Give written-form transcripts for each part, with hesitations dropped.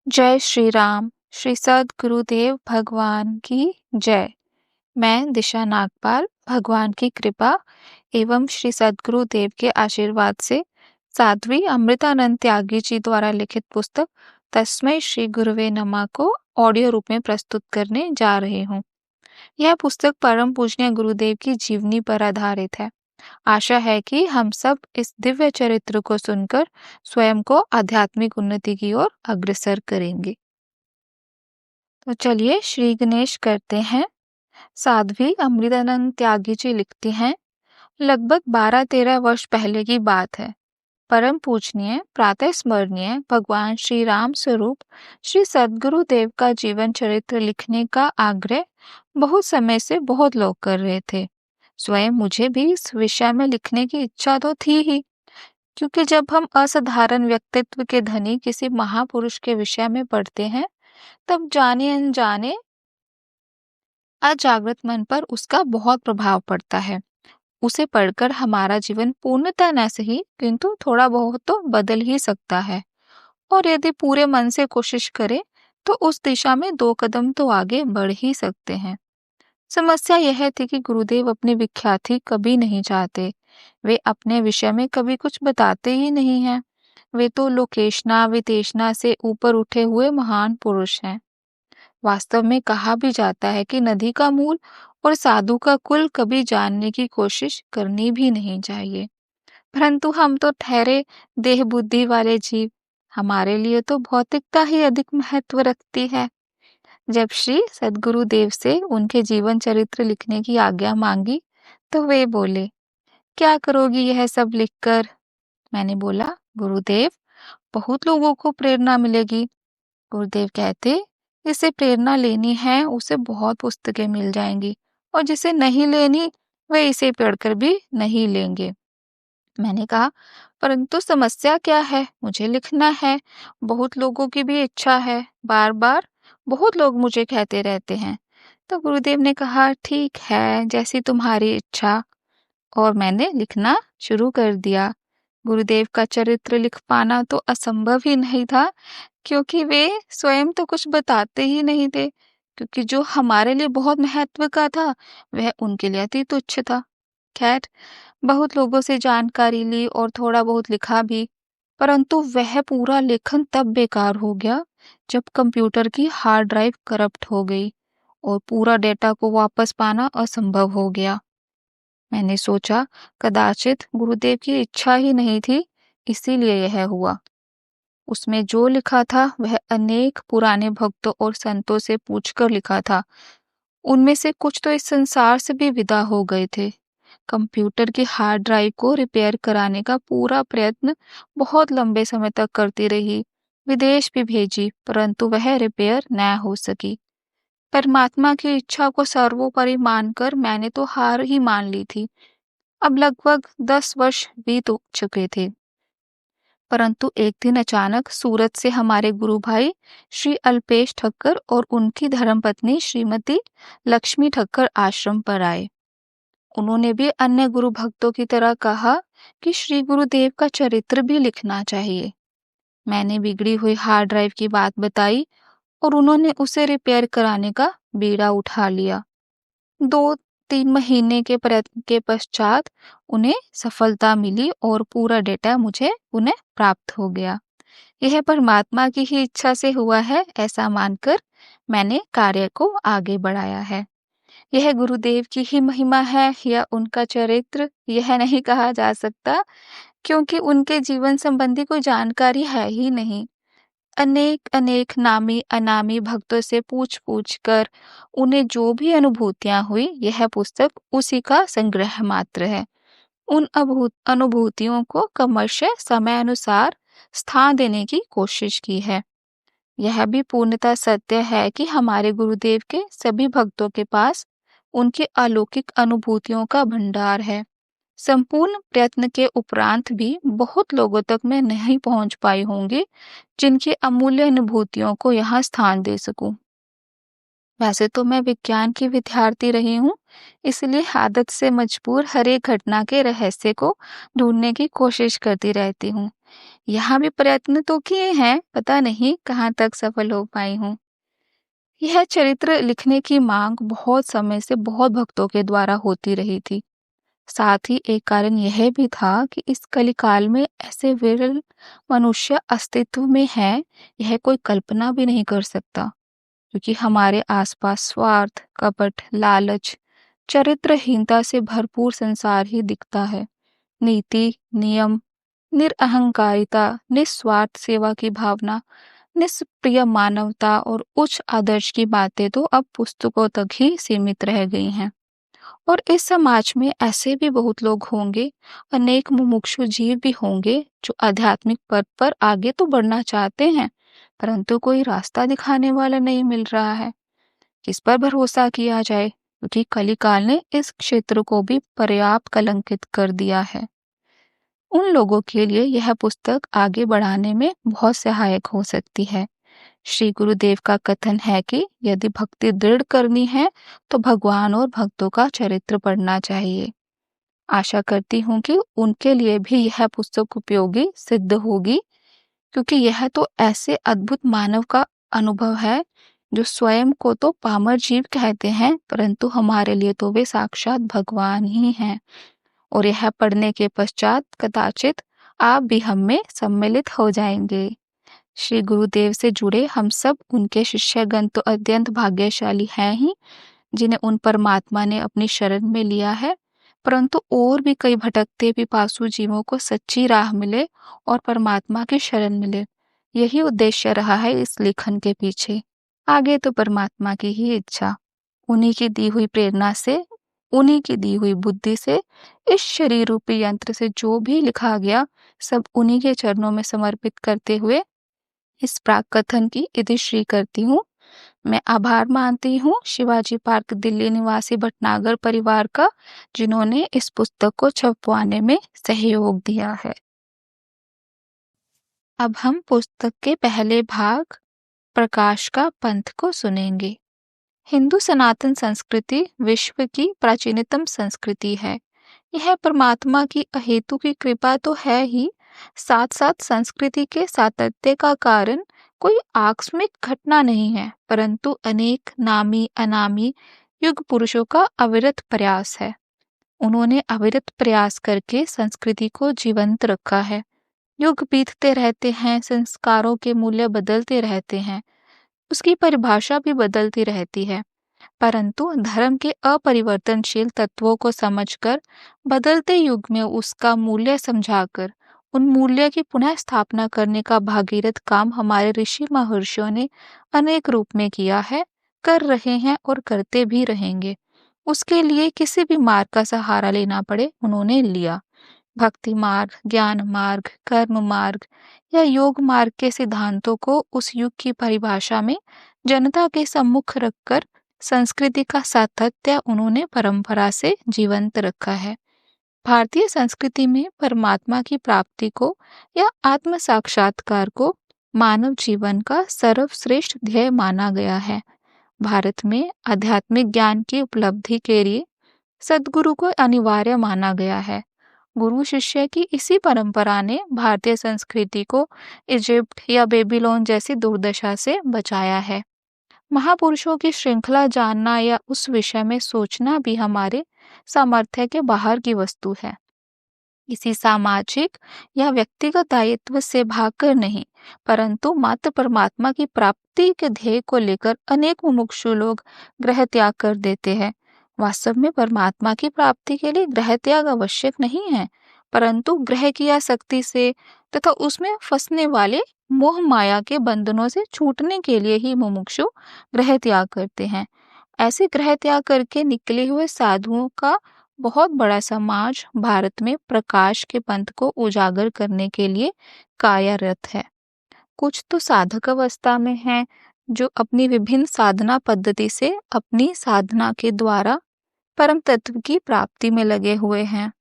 जय श्री राम, श्री सद्गुरुदेव भगवान की जय। मैं दिशा नागपाल भगवान की कृपा एवं श्री सद्गुरुदेव के आशीर्वाद से साध्वी अमृतानंद त्यागी जी द्वारा लिखित पुस्तक तस्मै श्री गुरुवे नमः को ऑडियो रूप में प्रस्तुत करने जा रही हूँ। यह पुस्तक परम पूजनीय गुरुदेव की जीवनी पर आधारित है। आशा है कि हम सब इस दिव्य चरित्र को सुनकर स्वयं को आध्यात्मिक उन्नति की ओर अग्रसर करेंगे। तो चलिए श्री गणेश करते हैं। साध्वी अमृतानंद त्यागी जी लिखती हैं, लगभग 12-13 वर्ष पहले की बात है। परम पूजनीय प्रातः स्मरणीय भगवान श्री राम स्वरूप श्री सद्गुरुदेव का जीवन चरित्र लिखने का आग्रह बहुत समय से बहुत लोग कर रहे थे। स्वयं मुझे भी इस विषय में लिखने की इच्छा तो थी ही, क्योंकि जब हम असाधारण व्यक्तित्व के धनी किसी महापुरुष के विषय में पढ़ते हैं तब जाने अनजाने अजागृत मन पर उसका बहुत प्रभाव पड़ता है। उसे पढ़कर हमारा जीवन पूर्णतः न सही किंतु थोड़ा बहुत तो बदल ही सकता है, और यदि पूरे मन से कोशिश करें तो उस दिशा में 2 कदम तो आगे बढ़ ही सकते हैं। समस्या यह थी कि गुरुदेव अपनी विख्याति कभी नहीं चाहते। वे अपने विषय में कभी कुछ बताते ही नहीं हैं। वे तो लोकेशना विदेशना से ऊपर उठे हुए महान पुरुष हैं। वास्तव में कहा भी जाता है कि नदी का मूल और साधु का कुल कभी जानने की कोशिश करनी भी नहीं चाहिए। परंतु हम तो ठहरे देह बुद्धि वाले जीव, हमारे लिए तो भौतिकता ही अधिक महत्व रखती है। जब श्री सद्गुरुदेव से उनके जीवन चरित्र लिखने की आज्ञा मांगी तो वे बोले, क्या करोगी यह सब लिखकर? मैंने बोला, गुरुदेव, बहुत लोगों को प्रेरणा मिलेगी। गुरुदेव कहते, जिसे प्रेरणा लेनी है उसे बहुत पुस्तकें मिल जाएंगी, और जिसे नहीं लेनी वे इसे पढ़कर भी नहीं लेंगे। मैंने कहा, परंतु समस्या क्या है? मुझे लिखना है, बहुत लोगों की भी इच्छा है, बार बार बहुत लोग मुझे कहते रहते हैं। तो गुरुदेव ने कहा, ठीक है, जैसी तुम्हारी इच्छा। और मैंने लिखना शुरू कर दिया। गुरुदेव का चरित्र लिख पाना तो असंभव ही नहीं था, क्योंकि वे स्वयं तो कुछ बताते ही नहीं थे, क्योंकि जो हमारे लिए बहुत महत्व का था वह उनके लिए अति तुच्छ था। खैर, बहुत लोगों से जानकारी ली और थोड़ा बहुत लिखा भी, परंतु वह पूरा लेखन तब बेकार हो गया जब कंप्यूटर की हार्ड ड्राइव करप्ट हो गई और पूरा डेटा को वापस पाना असंभव हो गया। मैंने सोचा, कदाचित गुरुदेव की इच्छा ही नहीं थी, इसीलिए यह हुआ। उसमें जो लिखा था वह अनेक पुराने भक्तों और संतों से पूछकर लिखा था। उनमें से कुछ तो इस संसार से भी विदा हो गए थे। कंप्यूटर की हार्ड ड्राइव को रिपेयर कराने का पूरा प्रयत्न बहुत लंबे समय तक करती रही, विदेश भी भेजी, परंतु वह रिपेयर न हो सकी। परमात्मा की इच्छा को सर्वोपरि मानकर मैंने तो हार ही मान ली थी। अब लगभग 10 वर्ष बीत चुके थे, परंतु एक दिन अचानक सूरत से हमारे गुरु भाई श्री अल्पेश ठक्कर और उनकी धर्मपत्नी श्रीमती लक्ष्मी ठक्कर आश्रम पर आए। उन्होंने भी अन्य गुरु भक्तों की तरह कहा कि श्री गुरुदेव का चरित्र भी लिखना चाहिए। मैंने बिगड़ी हुई हार्ड ड्राइव की बात बताई और उन्होंने उसे रिपेयर कराने का बीड़ा उठा लिया। 2-3 महीने के प्रयत्न के पश्चात उन्हें सफलता मिली और पूरा डेटा मुझे उन्हें प्राप्त हो गया। यह परमात्मा की ही इच्छा से हुआ है, ऐसा मानकर मैंने कार्य को आगे बढ़ाया है। यह गुरुदेव की ही महिमा है या उनका चरित्र, यह नहीं कहा जा सकता, क्योंकि उनके जीवन संबंधी कोई जानकारी है ही नहीं। अनेक अनेक नामी अनामी भक्तों से पूछ पूछ कर उन्हें जो भी अनुभूतियां हुई, यह पुस्तक उसी का संग्रह मात्र है। उन अनुभूतियों को क्रमशः समय अनुसार स्थान देने की कोशिश की है। यह भी पूर्णतः सत्य है कि हमारे गुरुदेव के सभी भक्तों के पास उनकी अलौकिक अनुभूतियों का भंडार है। संपूर्ण प्रयत्न के उपरांत भी बहुत लोगों तक मैं नहीं पहुंच पाई होंगी जिनकी अमूल्य अनुभूतियों को यहाँ स्थान दे सकूं। वैसे तो मैं विज्ञान की विद्यार्थी रही हूँ, इसलिए आदत से मजबूर हर एक घटना के रहस्य को ढूंढने की कोशिश करती रहती हूँ। यहाँ भी प्रयत्न तो किए हैं, पता नहीं कहाँ तक सफल हो पाई हूँ। यह चरित्र लिखने की मांग बहुत समय से बहुत भक्तों के द्वारा होती रही थी। साथ ही एक कारण यह भी था कि इस कलिकाल में ऐसे विरल मनुष्य अस्तित्व में हैं, यह कोई कल्पना भी नहीं कर सकता। क्योंकि हमारे आसपास स्वार्थ, कपट, लालच, चरित्रहीनता से भरपूर संसार ही दिखता है। नीति, नियम, निरअहंकारिता, निस्वार्थ सेवा की भावना, निष्प्रिय मानवता और उच्च आदर्श की बातें तो अब पुस्तकों तक ही सीमित रह गई हैं। और इस समाज में ऐसे भी बहुत लोग होंगे, अनेक मुमुक्षु जीव भी होंगे जो आध्यात्मिक पद पर आगे तो बढ़ना चाहते हैं, परंतु कोई रास्ता दिखाने वाला नहीं मिल रहा है। किस पर भरोसा किया जाए, क्योंकि कलिकाल ने इस क्षेत्र को भी पर्याप्त कलंकित कर दिया है। उन लोगों के लिए यह पुस्तक आगे बढ़ाने में बहुत सहायक हो सकती है। श्री गुरुदेव का कथन है कि यदि भक्ति दृढ़ करनी है तो भगवान और भक्तों का चरित्र पढ़ना चाहिए। आशा करती हूँ कि उनके लिए भी यह पुस्तक उपयोगी सिद्ध होगी, क्योंकि यह तो ऐसे अद्भुत मानव का अनुभव है जो स्वयं को तो पामर जीव कहते हैं, परंतु हमारे लिए तो वे साक्षात भगवान ही हैं। और यह पढ़ने के पश्चात कदाचित आप भी हम में सम्मिलित हो जाएंगे। श्री गुरुदेव से जुड़े हम सब उनके शिष्यगण तो अत्यंत भाग्यशाली हैं ही, जिन्हें उन परमात्मा ने अपनी शरण में लिया है, परंतु और भी कई भटकते पिपासु जीवों को सच्ची राह मिले और परमात्मा की शरण मिले। यही उद्देश्य रहा है इस लेखन के पीछे। आगे तो परमात्मा की ही इच्छा। उन्हीं की दी हुई प्रेरणा से, उन्हीं की दी हुई बुद्धि से, इस शरीर रूपी यंत्र से जो भी लिखा गया, सब उन्हीं के चरणों में समर्पित करते हुए इस प्राक कथन की इतिश्री करती हूँ। मैं आभार मानती हूँ शिवाजी पार्क दिल्ली निवासी भटनागर परिवार का, जिन्होंने इस पुस्तक को छपवाने में सहयोग दिया है। अब हम पुस्तक के पहले भाग प्रकाश का पंथ को सुनेंगे। हिंदू सनातन संस्कृति विश्व की प्राचीनतम संस्कृति है। यह परमात्मा की अहेतु की कृपा तो है ही, साथ साथ संस्कृति के सातत्य का कारण कोई आकस्मिक घटना नहीं है, परंतु अनेक नामी अनामी युग पुरुषों का अविरत प्रयास है। उन्होंने अविरत प्रयास करके संस्कृति को जीवंत रखा है। युग बीतते रहते हैं, संस्कारों के मूल्य बदलते रहते हैं, उसकी परिभाषा भी बदलती रहती है, परंतु धर्म के अपरिवर्तनशील तत्वों को समझकर, बदलते युग में उसका मूल्य समझाकर, उन मूल्य की पुनः स्थापना करने का भागीरथ काम हमारे ऋषि महर्षियों ने अनेक रूप में किया है, कर रहे हैं और करते भी रहेंगे। उसके लिए किसी भी मार्ग का सहारा लेना पड़े, उन्होंने लिया। भक्ति मार्ग, ज्ञान मार्ग, कर्म मार्ग या योग मार्ग के सिद्धांतों को उस युग की परिभाषा में जनता के सम्मुख रखकर संस्कृति का सातत्य उन्होंने परंपरा से जीवंत रखा है। भारतीय संस्कृति में परमात्मा की प्राप्ति को या आत्म साक्षात्कार को मानव जीवन का सर्वश्रेष्ठ ध्येय माना गया है। भारत में आध्यात्मिक ज्ञान की उपलब्धि के लिए सद्गुरु को अनिवार्य माना गया है। गुरु शिष्य की इसी परंपरा ने भारतीय संस्कृति को इजिप्ट या बेबीलोन जैसी दुर्दशा से बचाया है। महापुरुषों की श्रृंखला जानना या उस विषय में सोचना भी हमारे सामर्थ्य के बाहर की वस्तु है। किसी सामाजिक या व्यक्तिगत दायित्व से भागकर नहीं, परंतु मात्र परमात्मा की प्राप्ति के ध्येय को लेकर अनेक मुमुक्षु लोग गृह त्याग कर देते हैं। वास्तव में परमात्मा की प्राप्ति के लिए गृह त्याग आवश्यक नहीं है, परंतु ग्रह की आसक्ति से तथा उसमें फंसने वाले मोह माया के बंधनों से छूटने के लिए ही मुमुक्षु गृह त्याग करते हैं। ऐसे गृह त्याग करके निकले हुए साधुओं का बहुत बड़ा समाज भारत में प्रकाश के पंथ को उजागर करने के लिए कार्यरत है। कुछ तो साधक अवस्था में हैं, जो अपनी विभिन्न साधना पद्धति से अपनी साधना के द्वारा परम तत्व की प्राप्ति में लगे हुए हैं,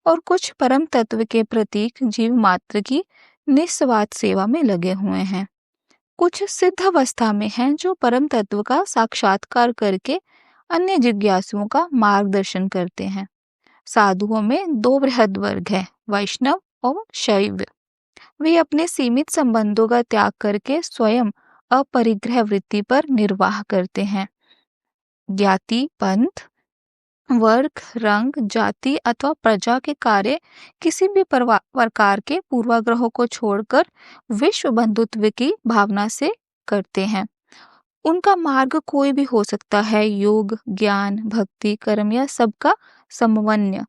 और कुछ परम तत्व के प्रतीक जीव मात्र की निस्वार्थ सेवा में लगे हुए हैं। कुछ सिद्ध अवस्था में हैं, जो परम तत्व का साक्षात्कार करके अन्य जिज्ञासुओं का मार्गदर्शन करते हैं। साधुओं में दो बृहद वर्ग है, वैष्णव और शैव। वे अपने सीमित संबंधों का त्याग करके स्वयं अपरिग्रह वृत्ति पर निर्वाह करते हैं। ज्ञाति, पंथ, वर्ग, रंग, जाति अथवा प्रजा के कार्य किसी भी प्रकार के पूर्वाग्रहों को छोड़कर विश्व बंधुत्व की भावना से करते हैं। उनका मार्ग कोई भी हो सकता है, योग, ज्ञान, भक्ति, कर्म या सबका समन्वय।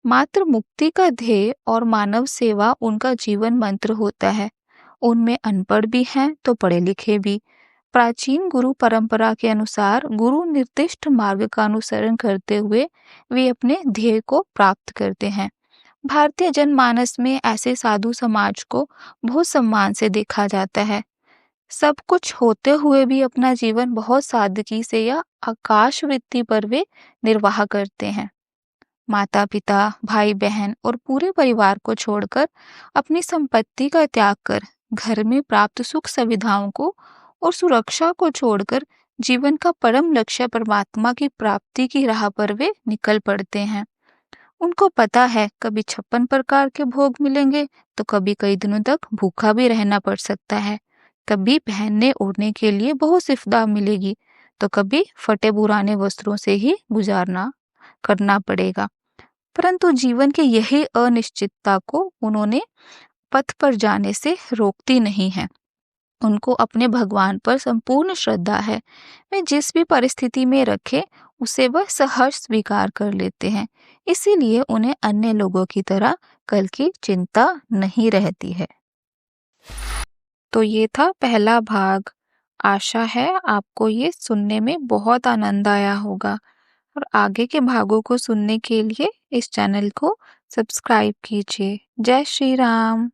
मात्र मुक्ति का ध्येय और मानव सेवा उनका जीवन मंत्र होता है। उनमें अनपढ़ भी हैं तो पढ़े लिखे भी। प्राचीन गुरु परंपरा के अनुसार गुरु निर्दिष्ट मार्ग का अनुसरण करते हुए वे अपने ध्येय को प्राप्त करते हैं। भारतीय जनमानस में ऐसे साधु समाज को बहुत सम्मान से देखा जाता है। सब कुछ होते हुए भी अपना जीवन बहुत सादगी से या आकाश वृत्ति पर वे निर्वाह करते हैं। माता पिता, भाई बहन और पूरे परिवार को छोड़कर, अपनी संपत्ति का त्याग कर, घर में प्राप्त सुख सुविधाओं को और सुरक्षा को छोड़कर जीवन का परम लक्ष्य परमात्मा की प्राप्ति की राह पर वे निकल पड़ते हैं। उनको पता है कभी 56 प्रकार के भोग मिलेंगे तो कभी कई दिनों तक भूखा भी रहना पड़ सकता है। कभी पहनने ओढ़ने के लिए बहुत सिफदा मिलेगी तो कभी फटे पुराने वस्त्रों से ही गुजारना करना पड़ेगा। परंतु जीवन की यही अनिश्चितता को उन्होंने पथ पर जाने से रोकती नहीं है। उनको अपने भगवान पर संपूर्ण श्रद्धा है। वे जिस भी परिस्थिति में रखे उसे वह सहर्ष स्वीकार कर लेते हैं। इसीलिए उन्हें अन्य लोगों की तरह कल की चिंता नहीं रहती है। तो ये था पहला भाग। आशा है आपको ये सुनने में बहुत आनंद आया होगा और आगे के भागों को सुनने के लिए इस चैनल को सब्सक्राइब कीजिए। जय श्री राम।